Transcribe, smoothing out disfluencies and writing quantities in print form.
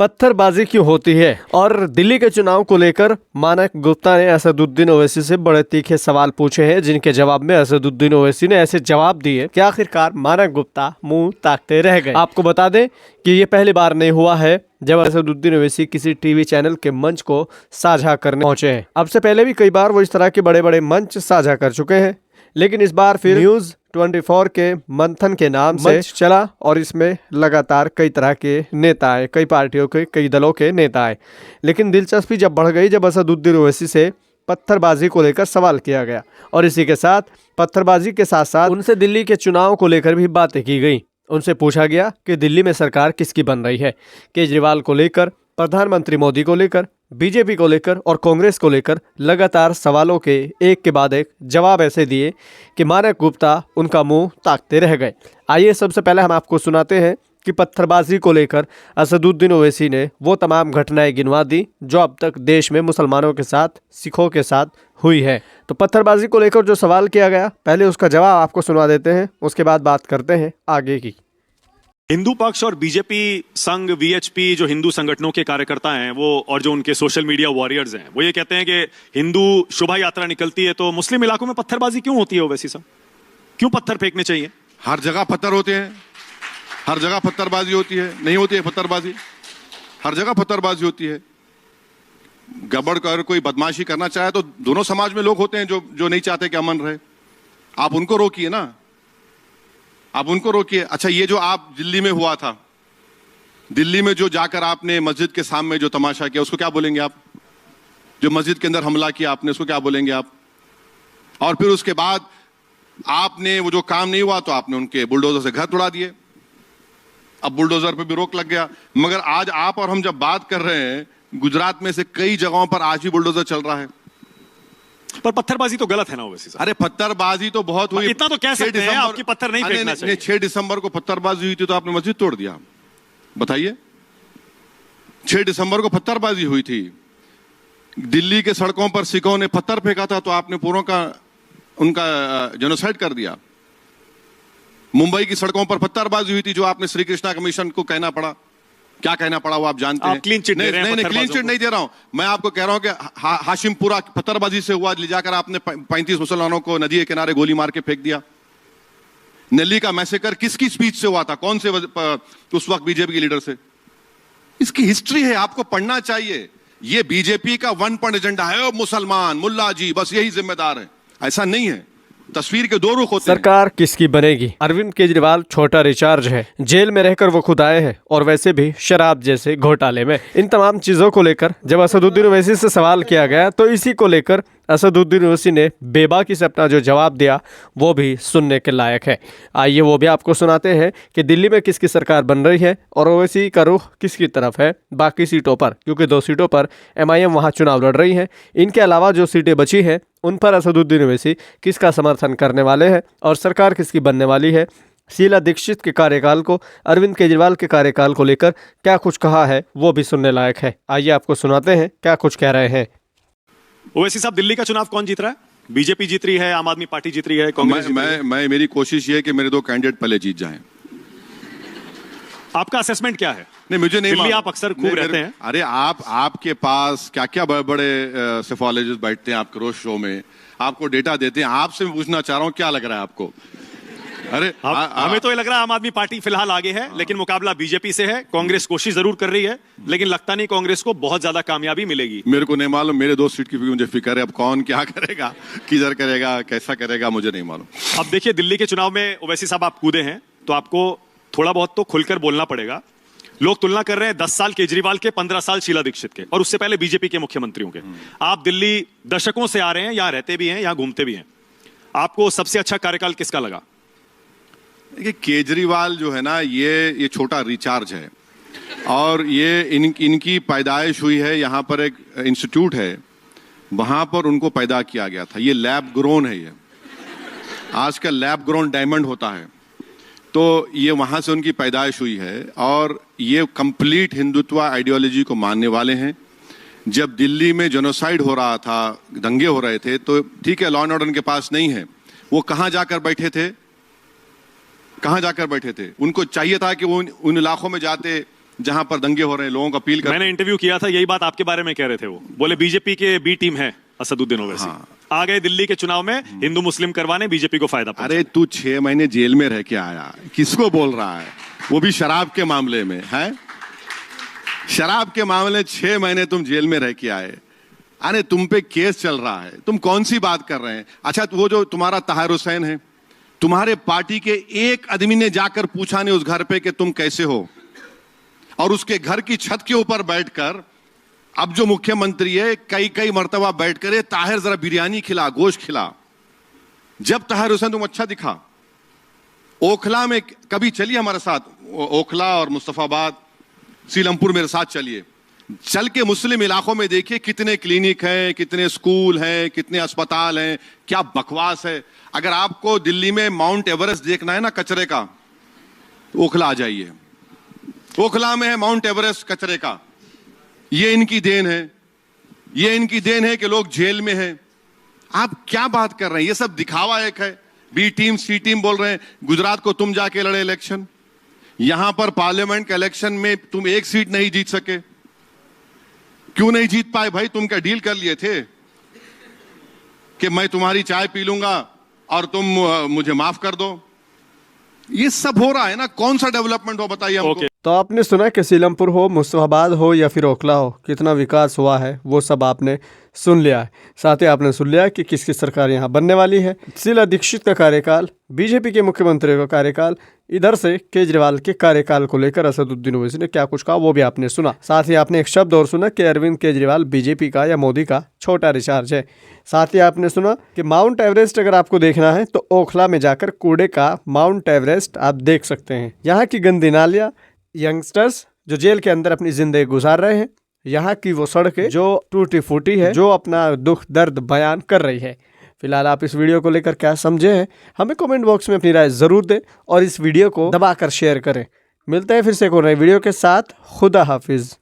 पत्थरबाजी क्यों होती है और दिल्ली के चुनाव को लेकर मानक गुप्ता ने असदुद्दीन ओवैसी से बड़े तीखे सवाल पूछे हैं, जिनके जवाब में असदुद्दीन ओवैसी ने ऐसे जवाब दिए कि आखिरकार मानक गुप्ता मुंह ताकते रह गए। आपको बता दें कि ये पहली बार नहीं हुआ है जब असदुद्दीन ओवैसी किसी टीवी चैनल के मंच को साझा करने पहुंचे हैं। अब से पहले भी कई बार वो इस तरह के बड़े बड़े मंच साझा कर चुके हैं, लेकिन इस बार फिर न्यूज 24 के मंथन के नाम से चला और इसमें लगातार कई तरह के नेता आए, कई पार्टियों के, कई दलों के नेता आए। लेकिन दिलचस्पी जब बढ़ गई जब असदुद्दीन ओवैसी से पत्थरबाजी को लेकर सवाल किया गया और इसी के साथ पत्थरबाजी के साथ साथ उनसे दिल्ली के चुनाव को लेकर भी बातें की गई। उनसे पूछा गया कि दिल्ली में सरकार किसकी बन रही है, केजरीवाल को लेकर, प्रधानमंत्री मोदी को लेकर, बीजेपी को लेकर और कांग्रेस को लेकर। लगातार सवालों के एक के बाद एक जवाब ऐसे दिए कि मानक गुप्ता उनका मुंह ताकते रह गए। आइए सबसे पहले हम आपको सुनाते हैं कि पत्थरबाजी को लेकर असदुद्दीन ओवैसी ने वो तमाम घटनाएं गिनवा दी जो अब तक देश में मुसलमानों के साथ, सिखों के साथ हुई है। तो पत्थरबाजी को लेकर जो सवाल किया गया, पहले उसका जवाब आपको सुनवा देते हैं, उसके बाद बात करते हैं आगे की। हिंदू पक्ष और बीजेपी संघ, वीएचपी जो हिंदू संगठनों के कार्यकर्ता हैं वो और जो उनके सोशल मीडिया वॉरियर्स हैं वो ये कहते हैं कि हिंदू शोभा यात्रा निकलती है तो मुस्लिम इलाकों में पत्थरबाजी क्यों होती है? ओवैसी साहब, क्यों पत्थर फेंकने चाहिए? हर जगह पत्थर होते हैं, हर जगह पत्थरबाजी होती है। नहीं होती है पत्थरबाजी? हर जगह पत्थरबाजी होती है। गड़बड़ कर कोई बदमाशी करना चाहे तो दोनों समाज में लोग होते हैं जो नहीं चाहते कि अमन रहे। आप उनको रोकिए ना, आप उनको रोकिए। अच्छा, ये जो आप दिल्ली में हुआ था, दिल्ली में जो जाकर आपने मस्जिद के सामने जो तमाशा किया उसको क्या बोलेंगे आप? जो मस्जिद के अंदर हमला किया आपने उसको क्या बोलेंगे आप? और फिर उसके बाद आपने वो जो काम नहीं हुआ तो आपने उनके बुलडोजर से घर तोड़ा दिए। अब बुलडोजर पे भी रोक लग गया। मगर आज आप और हम जब बात कर रहे हैं, गुजरात में से कई जगहों पर आज भी बुलडोजर चल रहा है। पर पत्थरबाजी तो गलत है ना ओवैसी साहब? अरे पत्थरबाजी तो बहुत हुई। इतना तो कह सकते हैं आपकी पत्थर नहीं फेंकना चाहिए। 6 दिसंबर को पत्थरबाजी हुई थी तो आपने मस्जिद तोड़ दिया। बताइए, 6 दिसंबर को पत्थरबाजी हुई थी। दिल्ली के सड़कों पर सिखों ने पत्थर फेंका था तो आपने पूरों का उनका जेनोसाइड कर दिया। मुंबई की सड़कों पर पत्थरबाजी हुई थी जो आपने श्री कृष्णा कमीशन को कहना पड़ा। क्या कहना पड़ा वो आप जानते हैं। क्लीन चिट नहीं, क्लीन चिट नहीं दे रहा हूं मैं, आपको कह रहा हूं कि हाशिमपुरा पत्थरबाजी से हुआ, ले जाकर आपने 35 मुसलमानों को नदी के किनारे गोली मार के फेंक दिया। दिल्ली का मैसेकर किसकी स्पीच से हुआ था? कौन से उस वक्त बीजेपी के लीडर से? इसकी हिस्ट्री है, आपको पढ़ना चाहिए। ये बीजेपी का 1 पॉइंट एजेंडा है, मुसलमान मुल्ला जी बस यही जिम्मेदार है। ऐसा नहीं है। तस्वीर के 2 रुख होते हैं। सरकार किसकी बनेगी? अरविंद केजरीवाल छोटा रिचार्ज है, जेल में रहकर वो खुद आए हैं और वैसे भी शराब जैसे घोटाले में। इन तमाम चीजों को लेकर जब असदुद्दीन ओवैसी से सवाल किया गया तो इसी को लेकर असदुद्दीन ओवैसी ने बेबाकी से अपना जो जवाब दिया वो भी सुनने के लायक है। आइए वो भी आपको सुनाते हैं कि दिल्ली में किसकी सरकार बन रही है और ओवैसी का रुख किसकी तरफ है बाकी सीटों पर, क्योंकि 2 सीटों पर एमआईएम वहां चुनाव लड़ रही है। इनके अलावा जो सीटें बची हैं उन पर असदुद्दीन ओवैसी किसका समर्थन करने वाले हैं और सरकार किसकी बनने वाली है। शीला दीक्षित के कार्यकाल को, अरविंद केजरीवाल के कार्यकाल को लेकर क्या कुछ कहा है वो भी सुनने लायक है। आइए आपको सुनाते हैं क्या कुछ कह रहे हैं। ओवैसी साहब, दिल्ली का चुनाव कौन जीत रहा है? बीजेपी जीत रही है, आम आदमी पार्टी जीत रही है, कांग्रेस? मैं मेरी कोशिश ये है कि मेरे 2 कैंडिडेट पहले जीत जाएं। आपका असेसमेंट क्या है? नहीं, मुझे नहीं, दिल्ली आप अक्सर खूब रहते हैं। अरे आपके पास क्या क्या बड़े बड़े सेफोलॉजिस्ट बैठते हैं आपके रोज शो में, आपको डेटा देते हैं। आपसे मैं पूछना चाह रहा हूं क्या लग रहा है आपको? अरे हमें तो ये लग रहा है आम आदमी पार्टी फिलहाल आगे है, लेकिन मुकाबला बीजेपी से है। कांग्रेस कोशिश जरूर कर रही है लेकिन लगता नहीं कांग्रेस को बहुत ज्यादा कामयाबी मिलेगी। मेरे को नहीं मालूम, मेरे 2 सीट की भी मुझे फिक्र है। अब कौन क्या करेगा, किधर करेगा, कैसा करेगा, मुझे नहीं मालूम। अब देखिए, दिल्ली के चुनाव में ओवैसी साहब आप कूदे हैं तो आपको थोड़ा बहुत तो खुलकर बोलना पड़ेगा। लोग तुलना कर रहे हैं 10 साल केजरीवाल के, 15 साल शीला दीक्षित के और उससे पहले बीजेपी के मुख्यमंत्रियों के। आप दिल्ली दशकों से आ रहे हैं, यहां रहते भी हैं, यहां घूमते भी हैं। आपको सबसे अच्छा कार्यकाल किसका लगा? देखिए, केजरीवाल जो है ना, ये छोटा रिचार्ज है और ये इनकी पैदाइश हुई है। यहाँ पर एक इंस्टीट्यूट है, वहां पर उनको पैदा किया गया था। ये लैब ग्रोन है। ये आजकल लैब ग्रोन डायमंड होता है, तो ये वहां से उनकी पैदाइश हुई है और ये कंप्लीट हिंदुत्व आइडियोलॉजी को मानने वाले हैं। जब दिल्ली में जेनोसाइड हो रहा था, दंगे हो रहे थे, तो ठीक है, लॉ एंड ऑर्डर उनके पास नहीं है। वो कहां जाकर बैठे थे? कहां जाकर बैठे थे? उनको चाहिए था कि वो उन इलाकों में जाते जहां पर दंगे हो रहे हैं, लोगों को अपील कर। मैंने इंटरव्यू किया था, यही बात आपके बारे में कह रहे थे। वो बोले बीजेपी के बी टीम है असदुद्दीन ओवैसी। आ गए दिल्ली के चुनाव में हिंदू मुस्लिम करवाने, बीजेपी को फायदा पहुंचा। अरे तू 6 महीने जेल में रह के आया, किसको बोल रहा है? वो भी शराब के मामले में है। शराब के मामले 6 महीने तुम जेल में रह के आए। अरे तुम पे केस चल रहा है, तुम कौन सी बात कर रहे हैं? अच्छा, वो जो तुम्हारा ताहिर हुसैन है, तुम्हारे पार्टी के एक आदमी ने जाकर पूछा नहीं उस घर पे कि तुम कैसे हो, और उसके घर की छत के ऊपर बैठकर अब जो मुख्यमंत्री है कई मर्तबा बैठकर, ये ताहिर जरा बिरयानी खिला, गोश्त खिला। जब ताहिर हुसैन तुम अच्छा दिखा, ओखला में कभी चलिए हमारे साथ, ओखला और मुस्तफाबाद, सीलमपुर मेरे साथ चलिए, चल के मुस्लिम इलाकों में देखिए कितने क्लिनिक हैं, कितने स्कूल हैं, कितने अस्पताल हैं, क्या बकवास है। अगर आपको दिल्ली में माउंट एवरेस्ट देखना है ना कचरे का, ओखला आ जाइए। ओखला में है माउंट एवरेस्ट कचरे का। ये इनकी देन है, ये इनकी देन है कि लोग जेल में हैं। आप क्या बात कर रहे हैं? ये सब दिखावा एक है। बी टीम सी टीम बोल रहे हैं। गुजरात को तुम जाके लड़े इलेक्शन, यहां पर पार्लियामेंट के इलेक्शन में तुम एक सीट नहीं जीत सके। क्यों नहीं जीत पाए भाई? तुम क्या डील कर लिए थे कि मैं तुम्हारी चाय पी लूंगा और तुम मुझे माफ कर दो? ये सब हो रहा है ना, कौन सा डेवलपमेंट हो बताइए हमको। तो आपने सुना कि सीलमपुर हो, मुस्तफाबाद हो या फिर ओखला हो, कितना विकास हुआ है वो सब आपने सुन लिया है। साथ ही आपने सुन लिया कि किसकी सरकार यहाँ बनने वाली है। शीला दीक्षित का कार्यकाल, बीजेपी के मुख्यमंत्री का कार्यकाल, इधर से केजरीवाल के कार्यकाल को लेकर असदुद्दीन ओवैसी ने क्या कुछ कहा वो भी आपने सुना। साथ ही आपने एक शब्द और सुना कि अरविंद केजरीवाल बीजेपी का या मोदी का छोटा रिचार्ज है। साथ ही आपने सुना कि माउंट एवरेस्ट अगर आपको देखना है तो ओखला में जाकर कूड़े का माउंट एवरेस्ट आप देख सकते हैं। यहाँ की गंदी नालियाँ, यंगस्टर्स जो जेल के अंदर अपनी जिंदगी गुजार रहे हैं, यहाँ की वो सड़कें जो टूटी फूटी है, जो अपना दुख दर्द बयान कर रही है। फिलहाल आप इस वीडियो को लेकर क्या समझे हैं हमें कमेंट बॉक्स में अपनी राय जरूर दें और इस वीडियो को दबाकर शेयर करें। मिलते हैं फिर से एक और नई वीडियो के साथ। खुदा हाफिज।